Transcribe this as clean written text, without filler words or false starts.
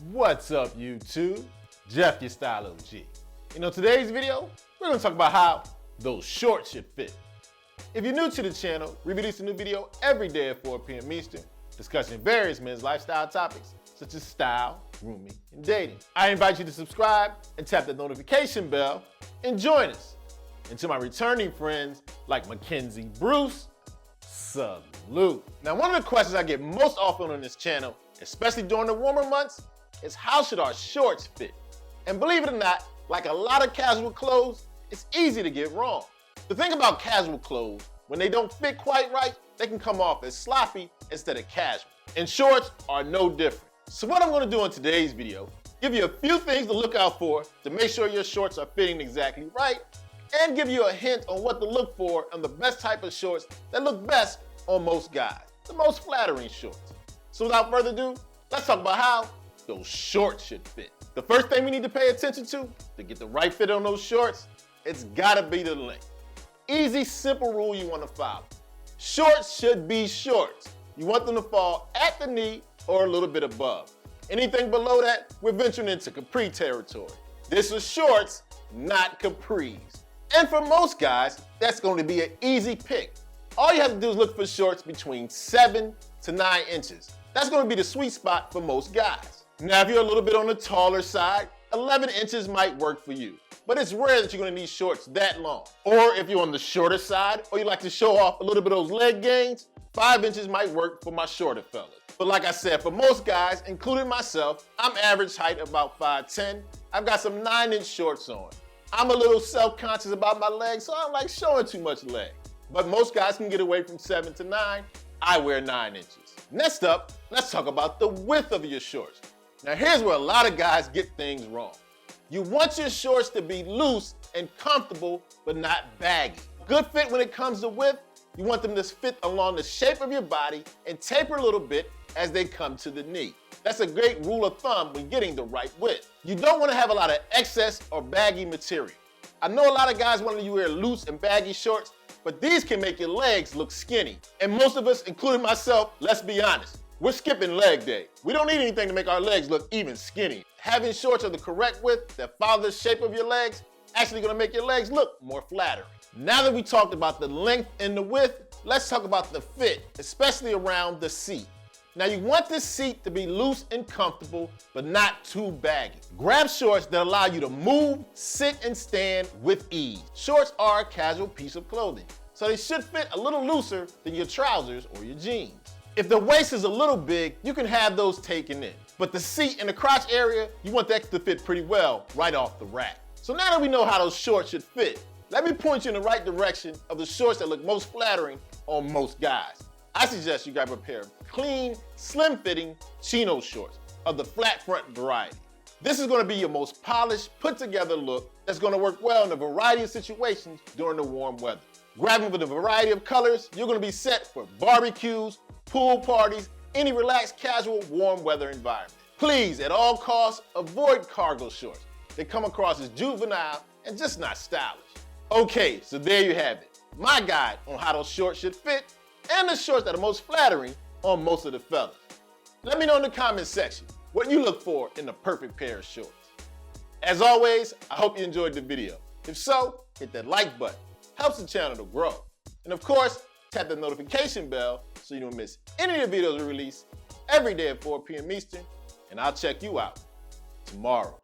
What's up, YouTube? Jeff, your style OG. Today's video, we're gonna talk about how those shorts should fit. If you're new to the channel, we release a new video every day at 4 p.m. Eastern, discussing various men's lifestyle topics, such as style, grooming, and dating. I invite you to subscribe and tap that notification bell and join us. And to my returning friends like Mackenzie Bruce, salute. Now, one of the questions I get most often on this channel, especially during the warmer months, is how should our shorts fit? And believe it or not, like a lot of casual clothes, it's easy to get wrong. The thing about casual clothes, when they don't fit quite right, they can come off as sloppy instead of casual. And shorts are no different. So what I'm gonna do in today's video, give you a few things to look out for to make sure your shorts are fitting exactly right, and give you a hint on what to look for on the best type of shorts that look best on most guys, the most flattering shorts. So without further ado, let's talk about how those shorts should fit. The first thing we need to pay attention to get the right fit on those shorts, it's gotta be the length. Easy, simple rule you wanna follow. Shorts should be shorts. You want them to fall at the knee or a little bit above. Anything below that, we're venturing into capri territory. This is shorts, not capris. And for most guys, that's going to be an easy pick. All you have to do is look for shorts between 7 to 9 inches. That's going to be the sweet spot for most guys. Now, if you're a little bit on the taller side, 11 inches might work for you. But it's rare that you're going to need shorts that long. Or if you're on the shorter side, or you like to show off a little bit of those leg gains, 5 inches might work for my shorter fellas. But like I said, for most guys, including myself, I'm average height about 5'10". I've got some 9-inch shorts on. I'm a little self-conscious about my legs, so I don't like showing too much leg. But most guys can get away from 7 to 9. I wear 9 inches. Next up, let's talk about the width of your shorts. Now here's where a lot of guys get things wrong. You want your shorts to be loose and comfortable, but not baggy. Good fit when it comes to width, you want them to fit along the shape of your body and taper a little bit as they come to the knee. That's a great rule of thumb when getting the right width. You don't want to have a lot of excess or baggy material. I know a lot of guys want you to wear loose and baggy shorts, but these can make your legs look skinny. And most of us, including myself, let's be honest, we're skipping leg day. We don't need anything to make our legs look even skinny. Having shorts of the correct width that follow the shape of your legs actually gonna make your legs look more flattering. Now that we talked about the length and the width, let's talk about the fit, especially around the seat. Now you want this seat to be loose and comfortable, but not too baggy. Grab shorts that allow you to move, sit, and stand with ease. Shorts are a casual piece of clothing, so they should fit a little looser than your trousers or your jeans. If the waist is a little big, you can have those taken in. But the seat and the crotch area, you want that to fit pretty well right off the rack. So now that we know how those shorts should fit, let me point you in the right direction of the shorts that look most flattering on most guys. I suggest you grab a pair of clean, slim-fitting chino shorts of the flat front variety. This is gonna be your most polished, put-together look that's gonna work well in a variety of situations during the warm weather. Grab them with a variety of colors, you're gonna be set for barbecues, pool parties, any relaxed, casual, warm weather environment. Please, at all costs, avoid cargo shorts. They come across as juvenile and just not stylish. Okay, so there you have it. My guide on how those shorts should fit and the shorts that are most flattering on most of the fellas. Let me know in the comment section what you look for in the perfect pair of shorts. As always, I hope you enjoyed the video. If so, hit that like button. Helps the channel to grow. And of course, tap the notification bell so you don't miss any of the videos we release every day at 4 p.m. Eastern, and I'll check you out tomorrow.